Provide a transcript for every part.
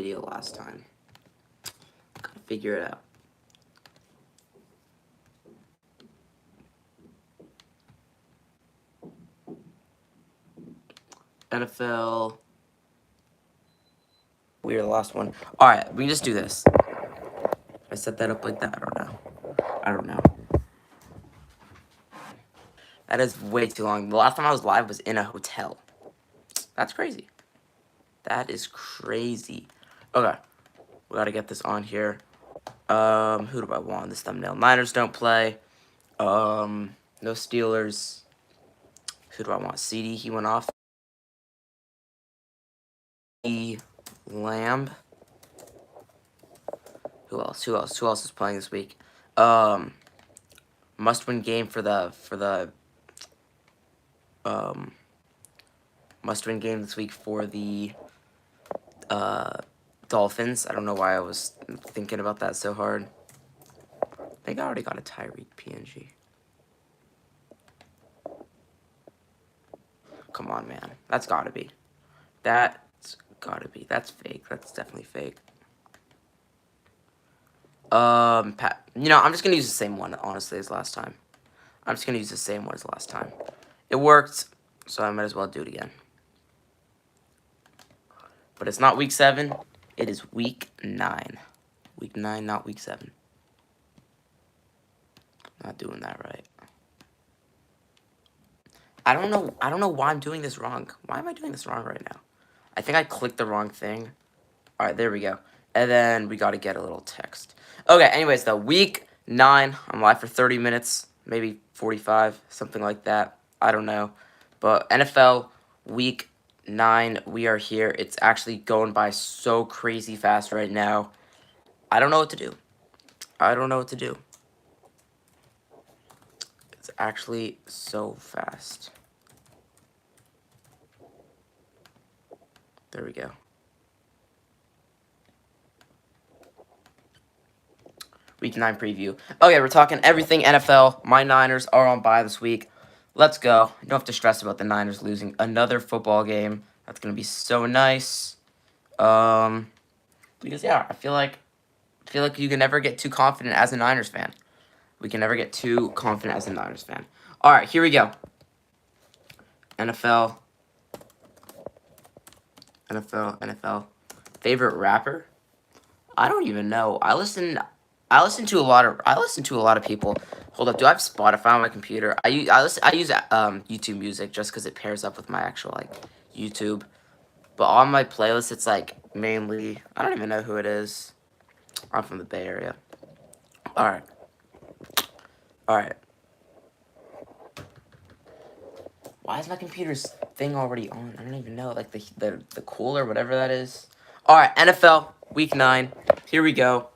video last time. Gotta figure it out. NFL. We are the last one. Alright, we can just do this. I set that up like that. I don't know. That is way too long. The last time I was live was in a hotel. That's crazy. That is crazy. Okay. We gotta get this on here. Who do I want in this thumbnail? Niners don't play. No Steelers. Who do I want? CD, he went off. Lamb. Who else? Who else is playing this week? Must-win game for the must-win game this week for the Dolphins. I don't know why I was thinking about that so hard. I think I already got a Tyreek PNG. Come on, man. That's gotta be. That's gotta be. That's fake. That's definitely fake. Pat. You know, I'm just gonna use the same one, honestly, as last time. I'm just gonna use the same one as last time. It worked, so I might as well do it again. But it's not week 7. It is week 9. Week 9, not week 7. Not doing that right. I don't know why I'm doing this wrong. Why am I doing this wrong right now? I think I clicked the wrong thing. Alright, there we go. And then we gotta get a little text. Okay, anyways, though, week 9. I'm live for 30 minutes, maybe 45, something like that. I don't know. But NFL week 9, we are here. It's actually going by so crazy fast right now. I don't know what to do. I don't know what to do. It's actually so fast. There we go. Week 9 preview. Okay, we're talking everything NFL. My Niners are on bye this week. Let's go. You don't have to stress about the Niners losing another football game. That's going to be so nice. Because, yeah, I feel like you can never get too confident as a Niners fan. We can never get too confident as a Niners fan. All right, here we go. NFL. Favorite rapper? I don't even know. I listen to a lot of people. Hold up, do I have Spotify on my computer? I use YouTube Music just because it pairs up with my actual like YouTube. But on my playlist, it's like mainly I don't even know who it is. I'm from the Bay Area. All right. Why is my computer's thing already on? I don't even know. Like the cooler, whatever that is. All right, NFL Week 9. Here we go.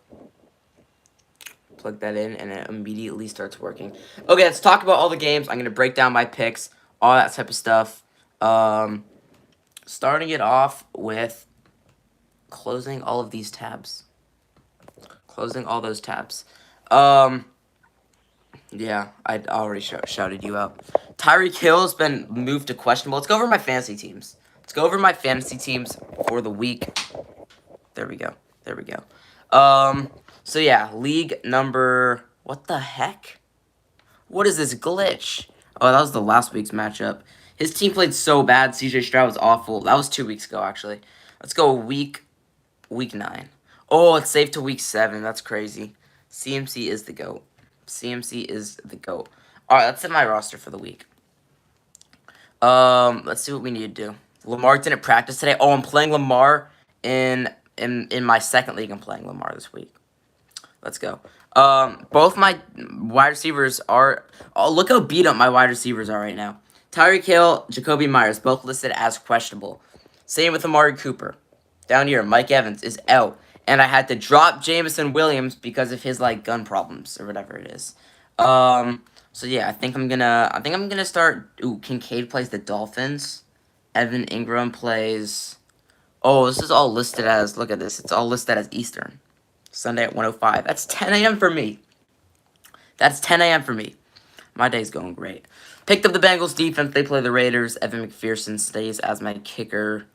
Plug that in, and it immediately starts working. Okay, let's talk about all the games. I'm going to break down my picks, all that type of stuff. Starting it off with closing all of these tabs. Closing all those tabs. Yeah, I already shouted you out. Tyreek Hill has been moved to questionable. Let's go over my fantasy teams. For the week. There we go. So yeah, league number... What the heck? What is this glitch? Oh, that was the last week's matchup. His team played so bad. CJ Stroud was awful. That was 2 weeks ago, actually. Let's go week 9. Oh, it's saved to week 7. That's crazy. CMC is the GOAT. All right, let's set my roster for the week. Let's see what we need to do. Lamar didn't practice today. Oh, I'm playing Lamar in my second league. I'm playing Lamar this week. Let's go. Both my wide receivers are... Oh, look how beat up my wide receivers are right now. Tyreek Hill, Jacoby Myers, both listed as questionable. Same with Amari Cooper. Down here, Mike Evans is out. And I had to drop Jameson Williams because of his, like, gun problems or whatever it is. So, yeah, I think I'm gonna start... Ooh, Kincaid plays the Dolphins. Evan Ingram plays... Oh, this is all listed as... Look at this. It's all listed as Eastern. Sunday at 1:05. That's 10 a.m. for me. My day's going great. Picked up the Bengals defense. They play the Raiders. Evan McPherson stays as my kicker.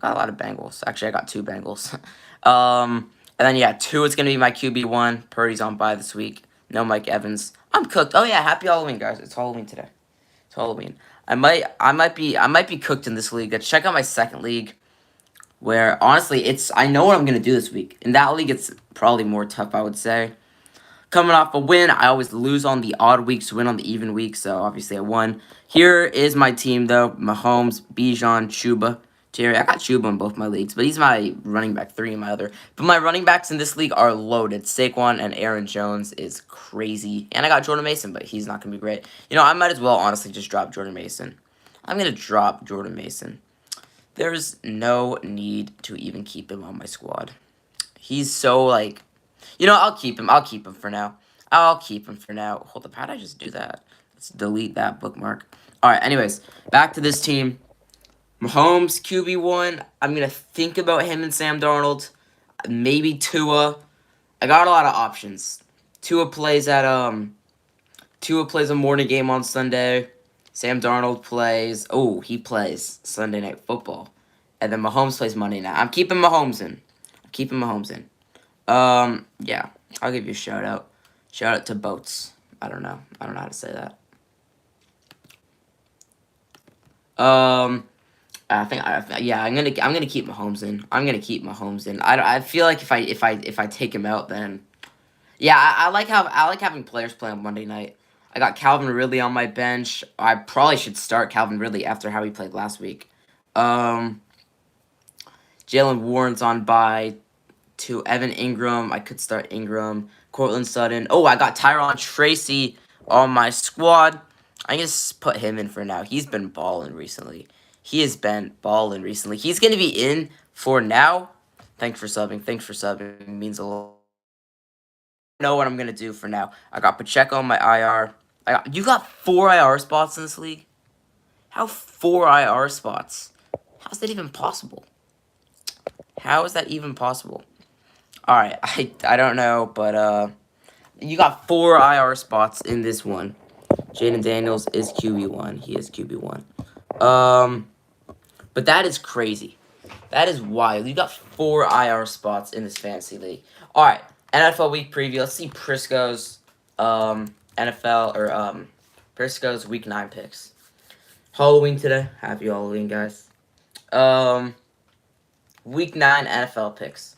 I got a lot of Bengals. Actually, I got 2 Bengals. And then, yeah, 2 is going to be my QB1. Purdy's on bye this week. No Mike Evans. I'm cooked. Oh, yeah, happy Halloween, guys. It's Halloween today. It's Halloween. I might be cooked in this league. Let's check out my second league, where, honestly, I know what I'm going to do this week. In that league, it's probably more tough, I would say. Coming off a win, I always lose on the odd weeks, win on the even weeks, so obviously I won. Here is my team, though. Mahomes, Bijan, Chuba, Terry. I got Chuba in both my leagues, but he's my running back 3 in my other. But my running backs in this league are loaded. Saquon and Aaron Jones is crazy. And I got Jordan Mason, but he's not going to be great. You know, I might as well, honestly, just drop Jordan Mason. I'm going to drop Jordan Mason. There's no need to even keep him on my squad. He's so, like... You know, I'll keep him. I'll keep him for now. Hold up, how did I just do that? Let's delete that bookmark. Alright, anyways, back to this team. Mahomes, QB1. I'm going to think about him and Sam Darnold. Maybe Tua. I got a lot of options. Tua plays a morning game on Sunday. Sam Darnold plays... Oh, he plays Sunday Night Football. And then Mahomes plays Monday night. I'm keeping Mahomes in. Yeah, I'll give you a shout out. Shout out to Boats. I don't know how to say that. Yeah, I'm gonna keep Mahomes in. I feel like if I take him out, then yeah, I like having players play on Monday night. I got Calvin Ridley on my bench. I probably should start Calvin Ridley after how he played last week. Jalen Warren's on bye. To Evan Ingram, I could start Ingram. Cortland Sutton. Oh, I got Tyron Tracy on my squad. I just put him in for now. He's been balling recently. He's going to be in for now. Thanks for subbing. It means a lot. I know what I'm going to do for now. I got Pacheco on my IR. You got 4 IR spots in this league? How 4 IR spots? How's that even possible? Alright, I don't know, but you got 4 IR spots in this one. Jaden Daniels is QB1. He is QB1. But that is crazy. That is wild. You got 4 IR spots in this fantasy league. Alright, NFL week preview. Let's see Prisco's Prisco's week 9 picks. Halloween today. Happy Halloween, guys. Week 9 NFL picks.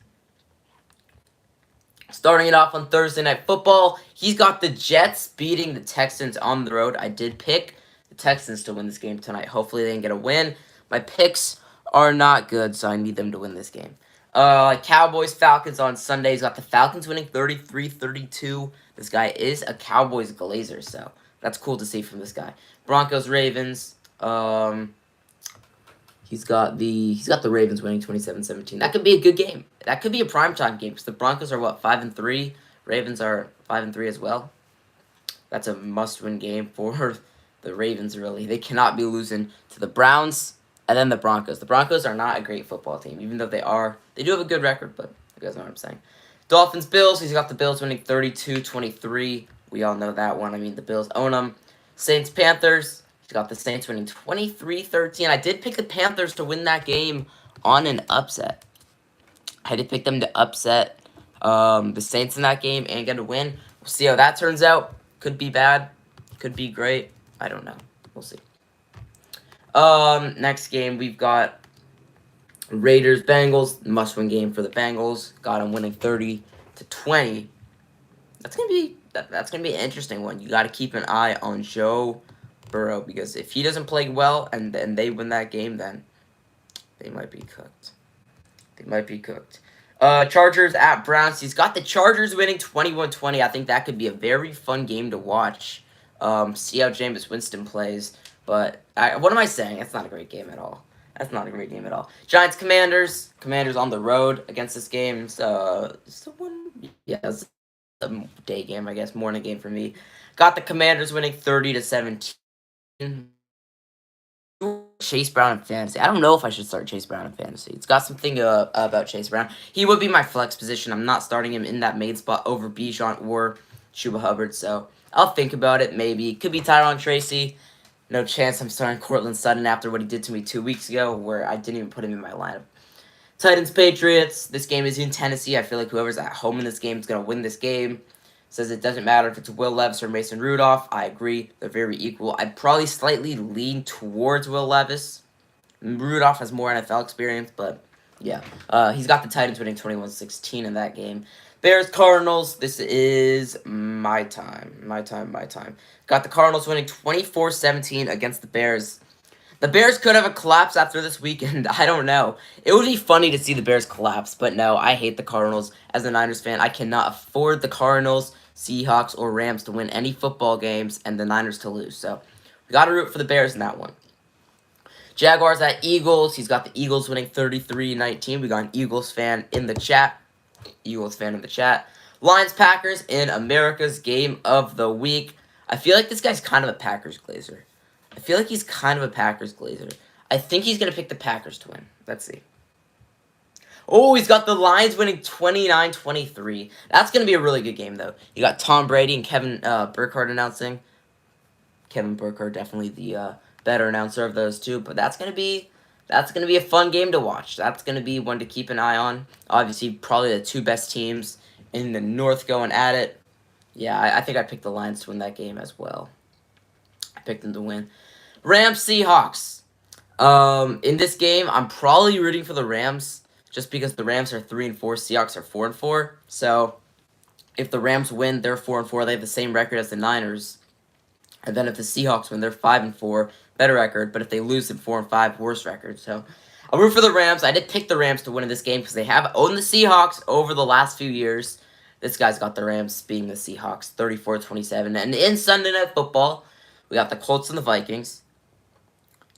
Starting it off on Thursday Night Football, he's got the Jets beating the Texans on the road. I did pick the Texans to win this game tonight. Hopefully they can get a win. My picks are not good, so I need them to win this game. Cowboys-Falcons on Sunday. He's got the Falcons winning 33-32. This guy is a Cowboys glazer, so that's cool to see from this guy. Broncos-Ravens. He's got the Ravens winning 27-17. That could be a good game. That could be a primetime game because the Broncos are, 5-3? Ravens are 5-3 as well. That's a must-win game for the Ravens, really. They cannot be losing to the Browns and then the Broncos. The Broncos are not a great football team, even though they do have a good record, but you guys know what I'm saying. Dolphins-Bills. He's got the Bills winning 32-23. We all know that one. I mean, the Bills own them. Saints-Panthers. He's got the Saints winning 23-13. I did pick the Panthers to win that game on an upset. I did pick them to upset the Saints in that game and get a win. We'll see how that turns out. Could be bad. Could be great. I don't know. We'll see. Next game, we've got Raiders-Bengals. Must-win game for the Bengals. Got them winning 30-20. That's gonna be an interesting one. You got to keep an eye on Joe Burrow, because if he doesn't play well and then they win that game, then they might be cooked. Chargers at Browns. He's got the Chargers winning 21-20. I think that could be a very fun game to watch. See how Jameis Winston plays. But what am I saying? That's not a great game at all. Giants Commanders. Commanders on the road against this game. So it's it's a day game, I guess, morning game for me. Got the Commanders winning 30-17. Chase Brown in fantasy. I don't know if I should start Chase Brown in fantasy. It's got something about Chase Brown. He would be my flex position. I'm not starting him in that main spot over Bijan or Chuba Hubbard, so I'll think about it. Maybe could be Tyron Tracy. No chance I'm starting Cortland Sutton after what he did to me 2 weeks ago, where I didn't even put him in my lineup. Titans Patriots. This game is in Tennessee. I feel like whoever's at home in this game is gonna win this game. Says it doesn't matter if it's Will Levis or Mason Rudolph. I agree. They're very equal. I'd probably slightly lean towards Will Levis. Rudolph has more NFL experience, but yeah. He's got the Titans winning 21-16 in that game. Bears Cardinals. This is my time. My time. Got the Cardinals winning 24-17 against the Bears. The Bears could have a collapse after this weekend. I don't know. It would be funny to see the Bears collapse, but no, I hate the Cardinals. As a Niners fan, I cannot afford the Cardinals, Seahawks, or Rams to win any football games and the Niners to lose. So we got to root for the Bears in that one. Jaguars at Eagles. He's got the Eagles winning 33-19. We got an Eagles fan in the chat. Lions Packers in America's game of the week. I feel like this guy's kind of a Packers glazer. I think he's going to pick the Packers to win. Let's see. Oh, he's got the Lions winning 29-23. That's going to be a really good game, though. You got Tom Brady and Kevin Burkhardt announcing. Kevin Burkhardt, definitely the better announcer of those two. But that's going to be a fun game to watch. That's going to be one to keep an eye on. Obviously, probably the two best teams in the North going at it. Yeah, I think I picked the Lions to win that game as well. I picked them to win. Rams Seahawks. In this game, I'm probably rooting for the Rams just because the Rams are 3-4, Seahawks are 4-4. So if the Rams win, they're 4-4. They have the same record as the Niners. And then if the Seahawks win, they're 5-4, better record. But if they lose, they're 4-5, worse record. So I'll root for the Rams. I did pick the Rams to win in this game because they have owned the Seahawks over the last few years. This guy's got the Rams being the Seahawks, 34-27. And in Sunday Night Football, we got the Colts and the Vikings.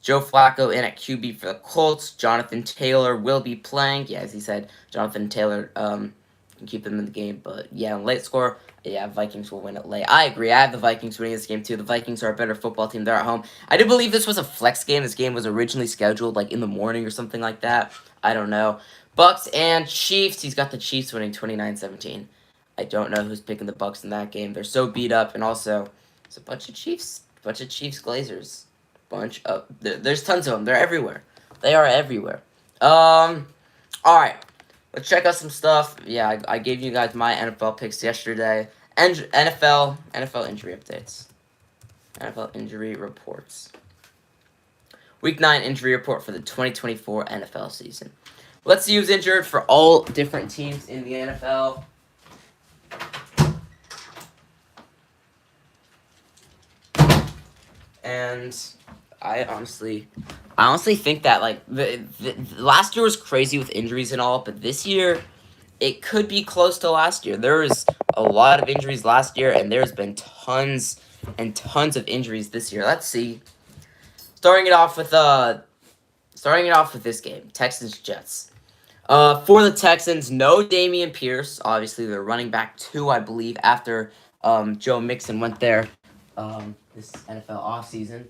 Joe Flacco in at QB for the Colts. Jonathan Taylor will be playing. Yeah, as he said, Jonathan Taylor can keep them in the game. But yeah, late score, yeah, Vikings will win it late. I agree. I have the Vikings winning this game too. The Vikings are a better football team. They're at home. I do believe this was a flex game. This game was originally scheduled like in the morning or something like that. I don't know. Bucks and Chiefs. He's got the Chiefs winning 29-17. I don't know who's picking the Bucks in that game. They're so beat up, and also it's a bunch of Chiefs Glazers. There's tons of them. They're everywhere. They are everywhere. All right. Let's check out some stuff. Yeah, I gave you guys my NFL picks yesterday. And NFL injury updates. NFL injury reports. Week 9 injury report for the 2024 NFL season. Let's see who's injured for all different teams in the NFL. And I honestly think that like the last year was crazy with injuries and all, but this year it could be close to last year. There was a lot of injuries last year, and there's been tons and tons of injuries this year. Let's see. Starting it off with this game, Texans Jets. For the Texans, no Dameon Pierce. Obviously, they're running back 2, I believe, after Joe Mixon went there this NFL offseason.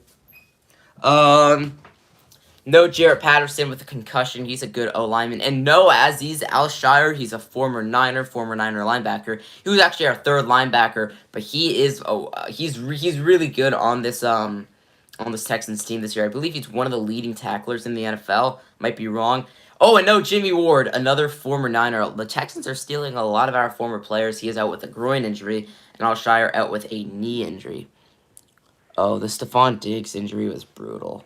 No Jarrett Patterson with a concussion. He's a good O-lineman. And no Azeez Al-Shire. He's a former Niner linebacker. He was actually our third linebacker, but he is he's really good on this Texans team this year. I believe he's one of the leading tacklers in the NFL. Might be wrong. Oh, and no Jimmy Ward, another former Niner. The Texans are stealing a lot of our former players. He is out with a groin injury, and Al-Shire out with a knee injury. Oh, the Stephon Diggs injury was brutal.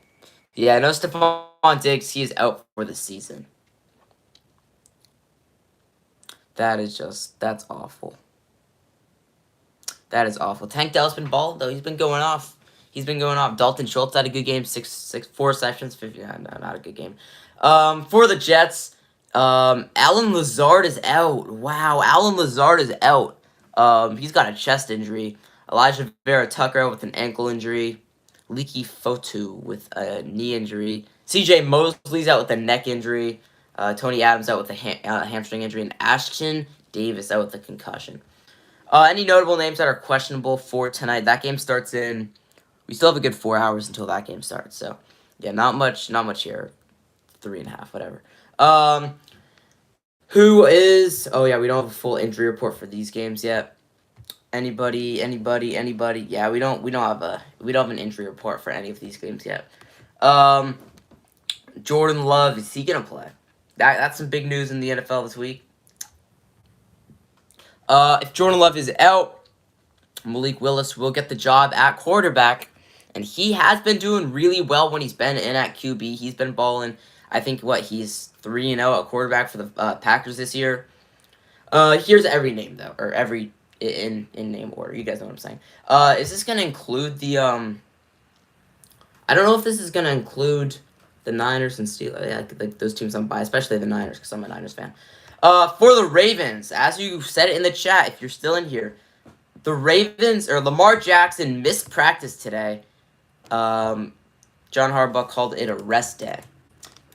Yeah, no Stephon Diggs, he is out for the season. That's awful. That is awful. Tank Dell's been balling, though. He's been going off. Dalton Schultz had a good game, 4 sessions. 50, no, not a good game. For the Jets, Allen Lazard is out. Wow, Allen Lazard is out. He's got a chest injury. Elijah Vera Tucker with an ankle injury. Leaky Fotu with a knee injury. CJ Mosley's out with a neck injury. Tony Adams out with a hamstring injury. And Ashton Davis out with a concussion. Any notable names that are questionable for tonight? That game starts in... We still have a good 4 hours until that game starts. So, yeah, not much here. 3.5, whatever. Who is... Oh, yeah, we don't have a full injury report for these games yet. Anybody? Yeah, we don't have an injury report for any of these games yet. Jordan Love, is he gonna play? that's some big news in the NFL this week. If Jordan Love is out, Malik Willis will get the job at quarterback. And he has been doing really well when he's been in at QB. He's been balling. I think, he's 3-0 at quarterback for the Packers this year. Here's every name, though. Or every in name order. You guys know what I'm saying. Is this going to include the... I don't know if this is going to include the Niners and Steelers. Yeah, like those teams I'm by, especially the Niners, because I'm a Niners fan. For the Ravens, as you said it in the chat, if you're still in here, the Ravens, or Lamar Jackson, missed practice today. John Harbaugh called it a rest day.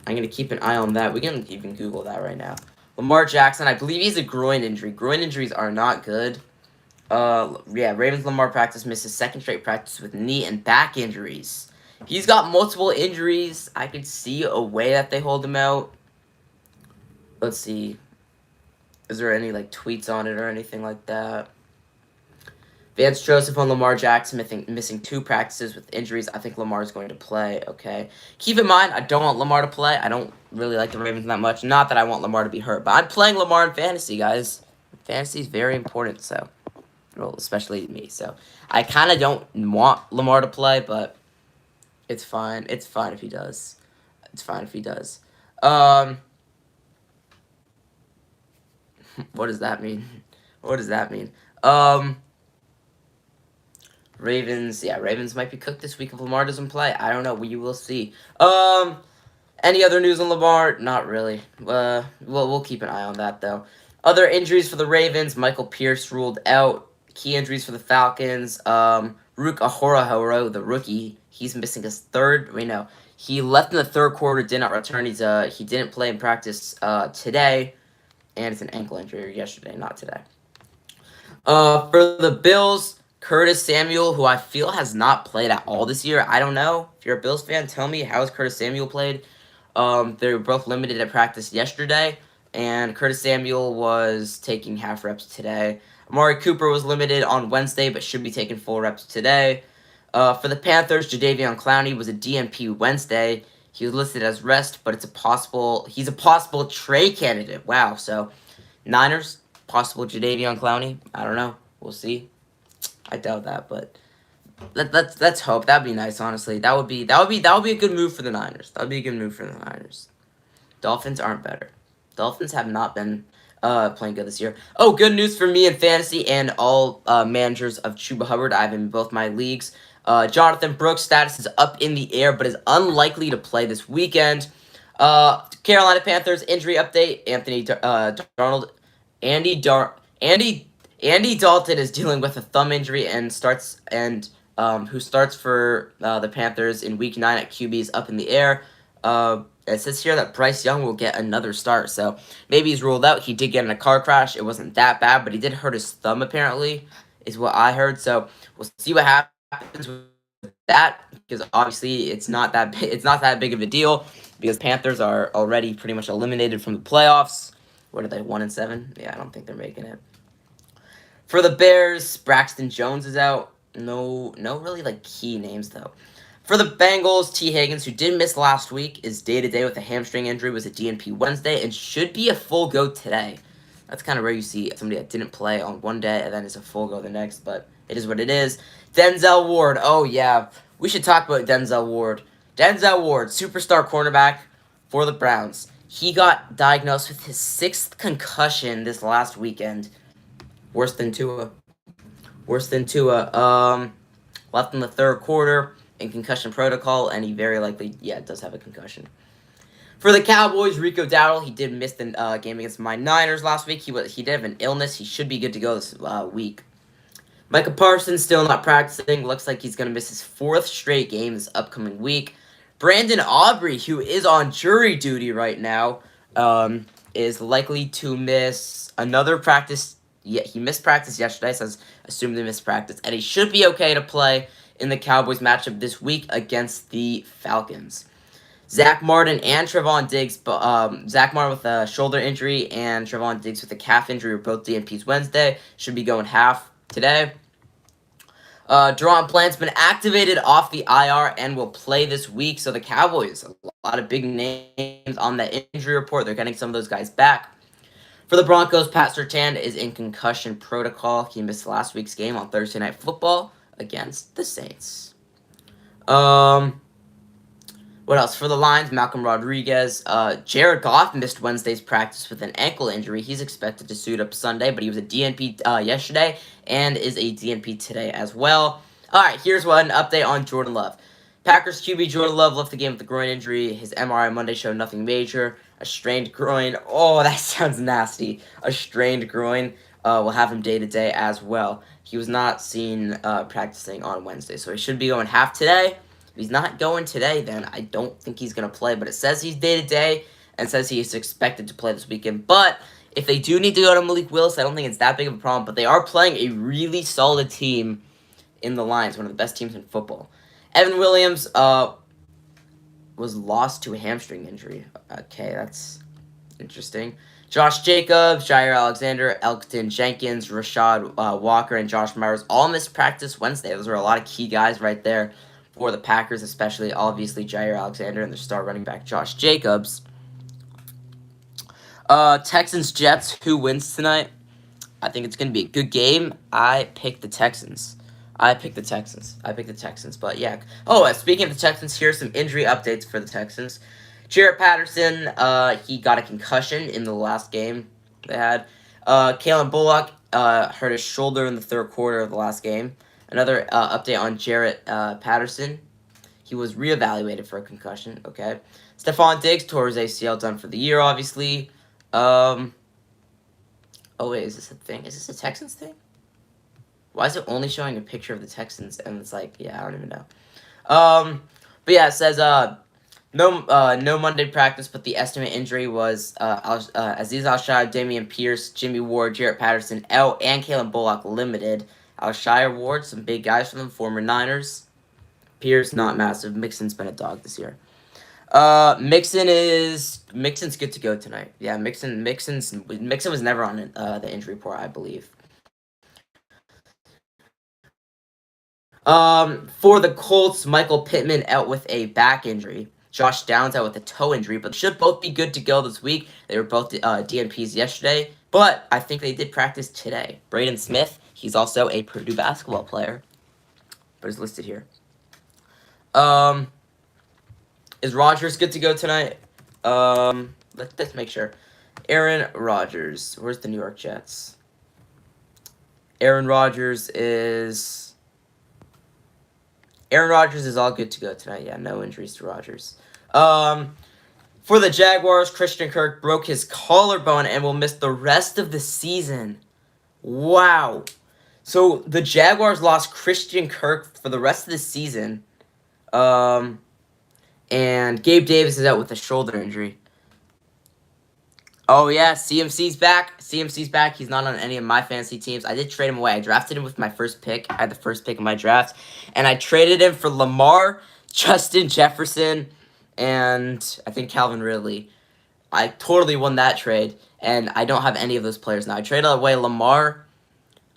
I'm going to keep an eye on that. We can even Google that right now. Lamar Jackson, I believe he's a groin injury. Groin injuries are not good. Ravens Lamar practice misses second straight practice with knee and back injuries. He's got multiple injuries. I could see a way that they hold him out. Let's see. Is there any, tweets on it or anything like that? Vance Joseph on Lamar Jackson missing 2 practices with injuries. I think Lamar is going to play, okay? Keep in mind, I don't want Lamar to play. I don't really like the Ravens that much. Not that I want Lamar to be hurt, but I'm playing Lamar in fantasy, guys. Fantasy is very important, so... Well, especially me, so... I kind of don't want Lamar to play, but... It's fine. It's fine if he does. It's fine if he does. What does that mean? What does that mean? Ravens, Ravens might be cooked this week if Lamar doesn't play. I don't know. We will see. Any other news on Lamar? Not really. We'll keep an eye on that, though. Other injuries for the Ravens. Michael Pierce ruled out. Key injuries for the Falcons. Rook Ahorahoro, the rookie, he's missing his third. He left in the third quarter, did not return. He didn't play in practice today, and it's an ankle injury yesterday, not today. For the Bills, Curtis Samuel, who I feel has not played at all this year. I don't know. If you're a Bills fan, tell me, how has Curtis Samuel played? They were both limited at practice yesterday, and Curtis Samuel was taking half reps today. Amari Cooper was limited on Wednesday, but should be taking full reps today. For the Panthers, Jadeveon Clowney was a DNP Wednesday. He was listed as rest, but he's a possible trade candidate. Wow, so Niners, possible Jadeveon Clowney. I don't know. We'll see. I doubt that, but let's hope. That'd be nice, honestly. That would be a good move for the Niners. That would be a good move for the Niners. Dolphins aren't better. Dolphins have not been playing good this year. Oh, good news for me in fantasy and all managers of Chuba Hubbard. I have him in both my leagues. Jonathan Brooks' status is up in the air, but is unlikely to play this weekend. Carolina Panthers injury update. Andy Dalton is dealing with a thumb injury who starts for the Panthers in Week 9 at QB is up in the air. It says here that Bryce Young will get another start, so maybe he's ruled out. He did get in a car crash. It wasn't that bad, but he did hurt his thumb, apparently, is what I heard. So we'll see what happens with that, because obviously it's not that big of a deal, because Panthers are already pretty much eliminated from the playoffs. What are they, 1-7? Yeah, I don't think they're making it. For the Bears, Braxton Jones is out. No really key names, though. For the Bengals, T. Higgins, who did miss last week, is day-to-day with a hamstring injury, was a DNP Wednesday, and should be a full go today. That's kind of rare you see somebody that didn't play on one day and then is a full go the next, but it is what it is. Denzel Ward. Oh, yeah. We should talk about Denzel Ward. Denzel Ward, superstar cornerback for the Browns. He got diagnosed with his 6th concussion this last weekend. Worse than Tua. Left in the third quarter in concussion protocol, and he very likely, does have a concussion. For the Cowboys, Rico Dowdle, he did miss the game against my Niners last week. He did have an illness. He should be good to go this week. Micah Parsons still not practicing. Looks like he's going to miss his 4th straight game this upcoming week. Brandon Aubrey, who is on jury duty right now, is likely to miss another practice. Yeah, he missed practice yesterday, so I assume they missed practice. And he should be okay to play in the Cowboys matchup this week against the Falcons. Zach Martin and Trevon Diggs, Zach Martin with a shoulder injury and Trevon Diggs with a calf injury were both DNPs Wednesday. Should be going half today. Deron Plant's been activated off the IR and will play this week. So the Cowboys, a lot of big names on that injury report. They're getting some of those guys back. For the Broncos, Pat Surtain is in concussion protocol. He missed last week's game on Thursday Night Football against the Saints. What else? For the Lions, Malcolm Rodriguez. Jared Goff missed Wednesday's practice with an ankle injury. He's expected to suit up Sunday, but he was a DNP yesterday and is a DNP today as well. All right, here's an update on Jordan Love. Packers QB Jordan Love left the game with a groin injury. His MRI Monday showed nothing major. A strained groin. Oh, that sounds nasty. A strained groin. Will have him day-to-day as well. He was not seen practicing on Wednesday, so he should be going half today. If he's not going today, then I don't think he's going to play. But it says he's day-to-day and says he is expected to play this weekend. But if they do need to go to Malik Willis, I don't think it's that big of a problem. But they are playing a really solid team in the Lions, one of the best teams in football. Evan Williams was lost to a hamstring injury. Okay, that's interesting. Josh Jacobs, Jair Alexander, Elgton Jenkins, Rashad Walker, and Josh Myers all missed practice Wednesday. Those are a lot of key guys right there for the Packers, especially, obviously, Jair Alexander and their star running back, Josh Jacobs. Texans-Jets, who wins tonight? I think it's going to be a good game. I picked the Texans. But yeah. Oh, speaking of the Texans, here's some injury updates for the Texans. Jarrett Patterson, he got a concussion in the last game they had. Kalen Bullock hurt his shoulder in the third quarter of the last game. Another update on Jarrett Patterson. He was reevaluated for a concussion, okay. Stephon Diggs tore his ACL, done for the year, obviously. Oh, wait, is this a thing? Is this a Texans thing? Why is it only showing a picture of the Texans? And it's like, yeah, I don't even know. But yeah, it says no Monday practice, but the estimate injury was Aziz Al-Shire, Damian Pierce, Jimmy Ward, Jarrett Patterson, and Kalen Bullock limited. Al-Shire, Ward, some big guys for them, former Niners. Pierce, not massive. Mixon's been a dog this year. Mixon's good to go tonight. Yeah, Mixon was never on the injury report, I believe. For the Colts, Michael Pittman out with a back injury. Josh Downs out with a toe injury, but should both be good to go this week. They were both DNPs yesterday, but I think they did practice today. Braden Smith, he's also a Purdue basketball player, but is listed here. Is Rodgers good to go tonight? Let's make sure. Aaron Rodgers, where's the New York Jets? Aaron Rodgers is all good to go tonight. Yeah, no injuries to Rodgers. For the Jaguars, Christian Kirk broke his collarbone and will miss the rest of the season. Wow. So the Jaguars lost Christian Kirk for the rest of the season. And Gabe Davis is out with a shoulder injury. Oh, yeah, CMC's back. He's not on any of my fantasy teams. I did trade him away. I drafted him with my first pick. I had the first pick of my draft. And I traded him for Lamar, Justin Jefferson, and I think Calvin Ridley. I totally won that trade, and I don't have any of those players now. I traded away Lamar.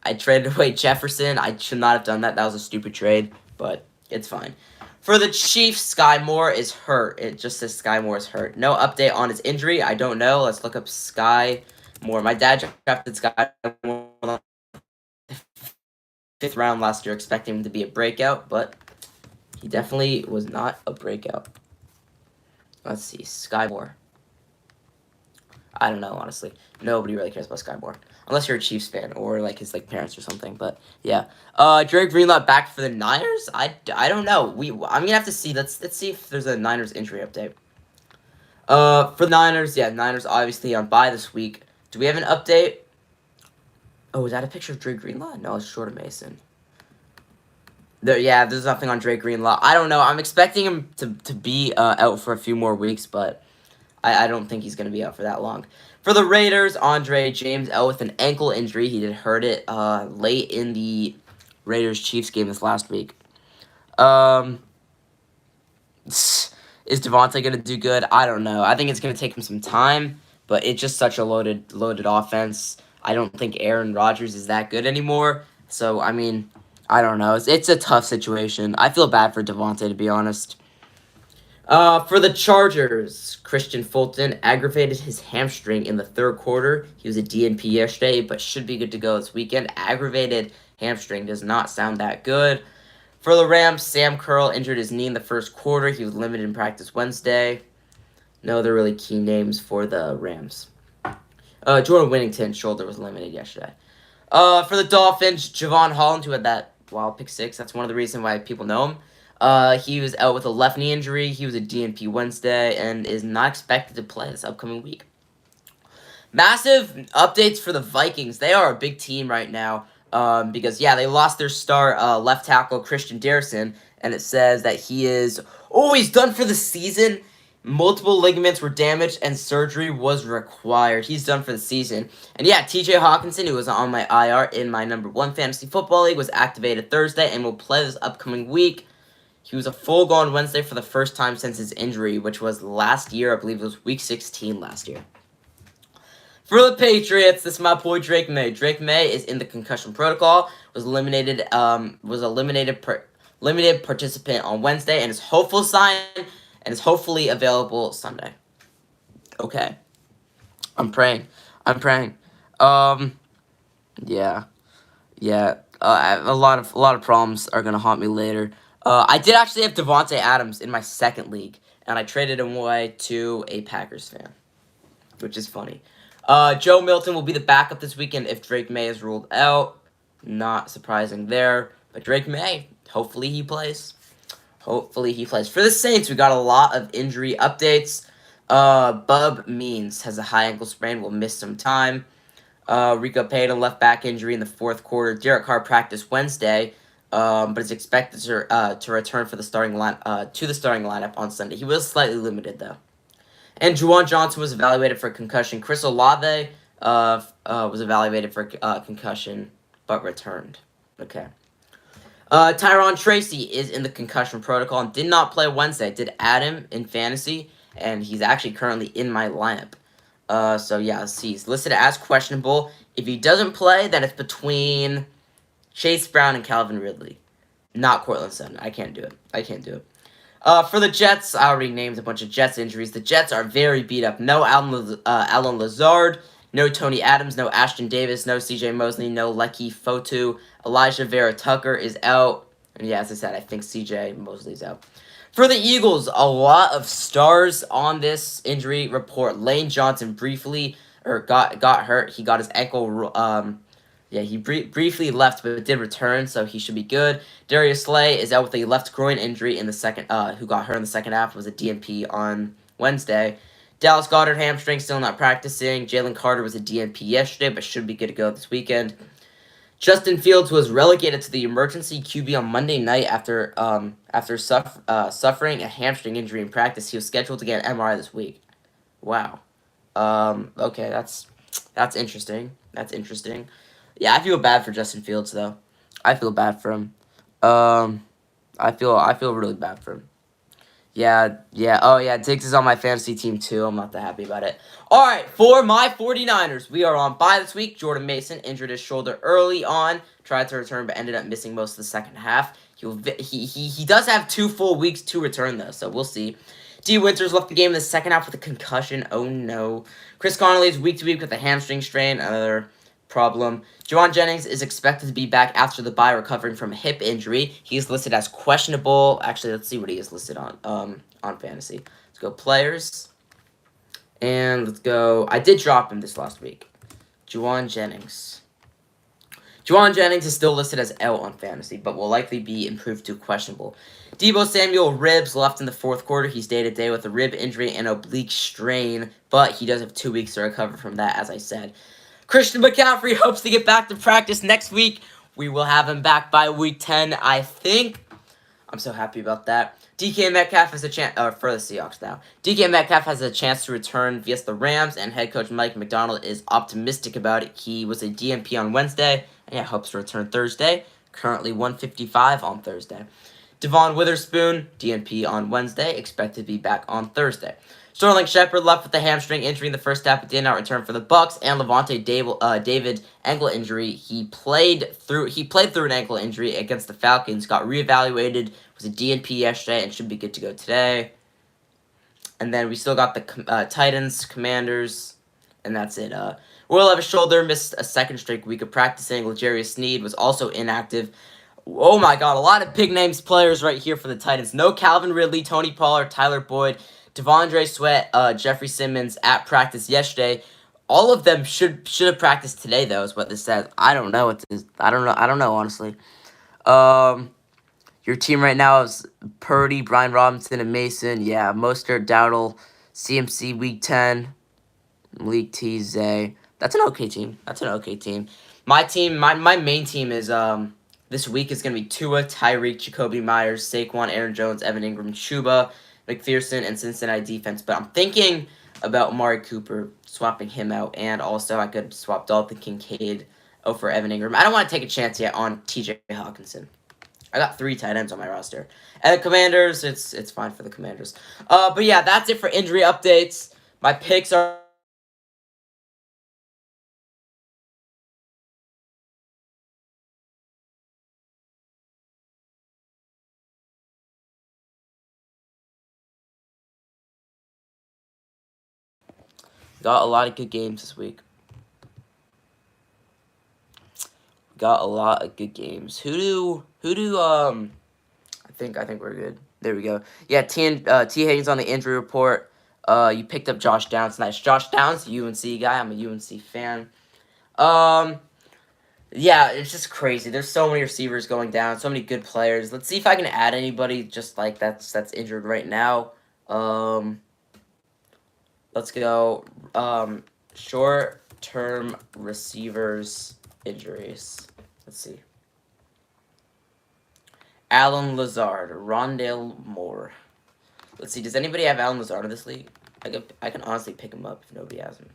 I traded away Jefferson. I should not have done that. That was a stupid trade, but it's fine. For the Chiefs, Sky Moore is hurt. It just says Sky Moore is hurt. No update on his injury. I don't know. Let's look up Sky Moore. My dad drafted Sky Moore in the 5th round last year, expecting him to be a breakout, but he definitely was not a breakout. Let's see. Sky Moore. I don't know, honestly. Nobody really cares about Sky Moore. Unless you're a Chiefs fan or like his parents or something, but yeah. Dre Greenlaw back for the Niners? I don't know. I'm gonna have to see. Let's see if there's a Niners injury update. For the Niners, yeah, Niners obviously on bye this week. Do we have an update? Oh, is that a picture of Dre Greenlaw? No, it's Jordan Mason. There's nothing on Dre Greenlaw. I don't know. I'm expecting him to be out for a few more weeks, but I don't think he's gonna be out for that long. For the Raiders, Andre James out with an ankle injury. He did hurt it late in the Raiders-Chiefs game this last week. Is Devontae going to do good? I don't know. I think it's going to take him some time, but it's just such a loaded offense. I don't think Aaron Rodgers is that good anymore. So, I mean, I don't know. It's a tough situation. I feel bad for Devontae, to be honest. For the Chargers, Christian Fulton aggravated his hamstring in the third quarter. He was a DNP yesterday, but should be good to go this weekend. Aggravated hamstring does not sound that good. For the Rams, Sam Curl injured his knee in the first quarter. He was limited in practice Wednesday. No other really key names for the Rams. Jordan Whittington's shoulder was limited yesterday. For the Dolphins, Javon Holland, who had that wild pick six. That's one of the reasons why people know him. He was out with a left knee injury. He was a DNP Wednesday and is not expected to play this upcoming week. Massive updates for the Vikings. They are a big team right now because, yeah, they lost their star left tackle, Christian Darrison, and it says that he's done for the season. Multiple ligaments were damaged and surgery was required. He's done for the season. And yeah, TJ Hawkinson, who was on my IR in my number 1 fantasy football league, was activated Thursday and will play this upcoming week. He was a full go on Wednesday for the first time since his injury, which was last year. I believe it was week 16 last year. For the Patriots, this is my boy Drake May. Drake May is in the concussion protocol. Was eliminated. Limited participant on Wednesday, and is hopeful sign. And is hopefully available Sunday. Okay. I'm praying. Yeah. A lot of problems are gonna haunt me later. I did actually have Devontae Adams in my second league, and I traded him away to a Packers fan, which is funny. Joe Milton will be the backup this weekend if Drake May is ruled out. Not surprising there, but Drake May, hopefully he plays. For the Saints, we got a lot of injury updates. Bub Means has a high ankle sprain, will miss some time. Rico Payton, left back injury in the fourth quarter. Derek Carr practiced Wednesday, but is expected to return for the starting lineup on Sunday. He was slightly limited, though. And Juwan Johnson was evaluated for concussion. Chris Olave was evaluated for concussion, but returned. Okay. Tyron Tracy is in the concussion protocol and did not play Wednesday. Did add him in fantasy, and he's actually currently in my lineup. So yeah, let's see. He's listed as questionable. If he doesn't play, then it's between Chase Brown and Calvin Ridley. Not Cortland Sutton. I can't do it. For the Jets, I already named a bunch of Jets injuries. The Jets are very beat up. No Allen Lazard, no Tony Adams, no Ashton Davis, no C.J. Mosley, no Lecky Fotu. Elijah Vera Tucker is out. And yeah, as I said, I think C.J. Mosley's out. For the Eagles, a lot of stars on this injury report. Lane Johnson got hurt. He got his ankle. He briefly left, but did return, so he should be good. Darius Slay is out with a left groin injury in the second. Who got hurt in the second half was a DNP on Wednesday. Dallas Goedert hamstring still not practicing. Jalen Carter was a DNP yesterday, but should be good to go this weekend. Justin Fields was relegated to the emergency QB on Monday night after suffering a hamstring injury in practice. He was scheduled to get an MRI this week. Wow. Okay, that's interesting. Yeah, I feel bad for Justin Fields though. I feel bad for him. I feel really bad for him. Yeah. Oh, yeah, Diggs is on my fantasy team, too. I'm not that happy about it. All right, for my 49ers, we are on bye this week. Jordan Mason injured his shoulder early on, tried to return, but ended up missing most of the second half. He does have 2 full weeks to return, though, so we'll see. D. Winters left the game in the second half with a concussion. Oh, no. Chris Conley is week to week with a hamstring strain, another problem. Juwan Jennings is expected to be back after the bye, recovering from a hip injury. He's listed as questionable. Actually, let's see what he is listed on fantasy. Let's go players. And let's go. I did drop him this last week. Juwan Jennings. Juwan Jennings is still listed as out on fantasy, but will likely be improved to questionable. Deebo Samuel, ribs, left in the fourth quarter. He's day-to-day with a rib injury and oblique strain, but he does have 2 weeks to recover from that, as I said. Christian McCaffrey hopes to get back to practice next week. We will have him back by week 10, I think. I'm so happy about that. DK Metcalf has a chance, for the Seahawks now. DK Metcalf has a chance to return via the Rams, and head coach Mike McDonald is optimistic about it. He was a DNP on Wednesday, and hopes to return Thursday. Currently 155 on Thursday. Devon Witherspoon, DNP on Wednesday, expected to be back on Thursday. Sterling Shepard left with a hamstring injury in the first half, but did not return for the Bucks. And Levante David ankle injury. He played through an ankle injury against the Falcons. Got reevaluated. Was a DNP yesterday and should be good to go today. And then we still got the Titans, Commanders, and that's it. Will Levis shoulder missed a second straight week of practicing. L'Jarius Sneed was also inactive. Oh my God, a lot of big names players right here for the Titans. No Calvin Ridley, Tony Pollard, Tyler Boyd, Devondre Sweat, Jeffrey Simmons at practice yesterday. All of them should have practiced today, though, is what this says. I don't know what this. I don't know honestly. Your team right now is Purdy, Brian Robinson, and Mason. Yeah, Mostert, Dowdle, CMC, Week 10, Malik T, Zay. That's an okay team. My team, my main team is this week is gonna be Tua, Tyreek, Jacoby Myers, Saquon, Aaron Jones, Evan Ingram, Chuba, McPherson, and Cincinnati defense. But I'm thinking about Amari Cooper, swapping him out, and also I could swap Dalton Kincaid over Evan Ingram. I don't want to take a chance yet on TJ Hawkinson. I got 3 tight ends on my roster. And the Commanders, it's fine for the Commanders. But yeah, that's it for injury updates. My picks are... Got a lot of good games this week. Got a lot of good games. Who do I think we're good. There we go. Yeah, T Haynes on the injury report. You picked up Josh Downs. Nice. Josh Downs, UNC guy. I'm a UNC fan. Yeah, it's just crazy. There's so many receivers going down, so many good players. Let's see if I can add anybody just like that's injured right now. Let's go. Short-term receivers injuries. Let's see. Allen Lazard, Rondale Moore. Let's see. Does anybody have Allen Lazard in this league? I can honestly pick him up if nobody has him.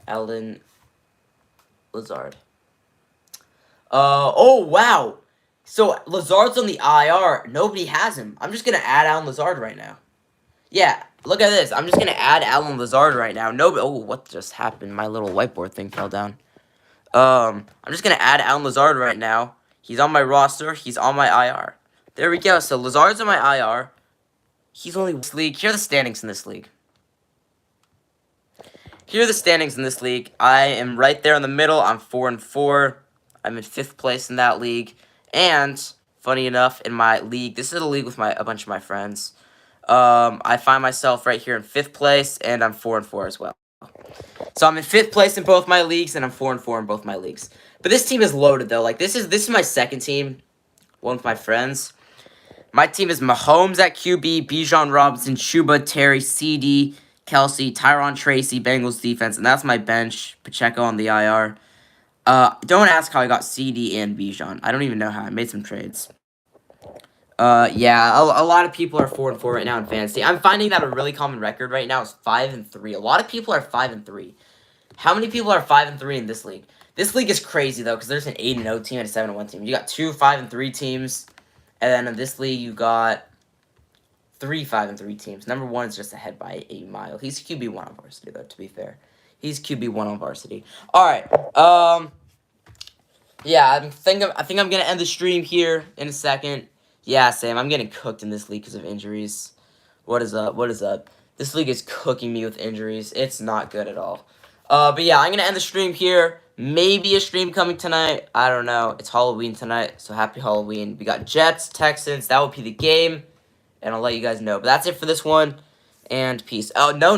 Allen Lazard. Oh wow. So Lazard's on the IR. Nobody has him. I'm just gonna add Allen Lazard right now. Yeah. Look at this. I'm just gonna add Allen Lazard right now. Nobody. Oh, what just happened? My little whiteboard thing fell down. I'm just gonna add Allen Lazard right now. He's on my roster. He's on my IR. There we go. So Lazard's on my IR. He's only this league. Here are the standings in this league. I am right there in the middle. I'm 4-4. I'm in 5th place in that league. And funny enough, in my league, this is a league with a bunch of my friends. I find myself right here in 5th place, and I'm 4-4 as well. So I'm in 5th place in both my leagues, and I'm 4-4 in both my leagues. But this team is loaded though. Like this is my second team, one with my friends. My team is Mahomes at QB, Bijan Robinson, Chuba, Terry, CD, Kelsey, Tyron Tracy, Bengals defense, and that's my bench. Pacheco on the IR. Don't ask how I got CD and Bijan. I don't even know how. I made some trades. Yeah, a lot of people are 4-4 right now in fantasy. I'm finding that a really common record right now is 5-3. A lot of people are 5-3. How many people are 5-3 in this league? This league is crazy though, because there's an 8-0 team and a 7-1 team. You got 2 5-3 teams, and then in this league you got 3 5-3 teams. Number 1 is just ahead by a mile. He's QB1 on varsity though. To be fair, he's QB1 on varsity. All right. Yeah, I think I'm gonna end the stream here in a second. Yeah, Sam, I'm getting cooked in this league because of injuries. What is up? This league is cooking me with injuries. It's not good at all. But yeah, I'm going to end the stream here. Maybe a stream coming tonight. I don't know. It's Halloween tonight, so happy Halloween. We got Jets, Texans. That will be the game, and I'll let you guys know. But that's it for this one, and peace. Oh, no,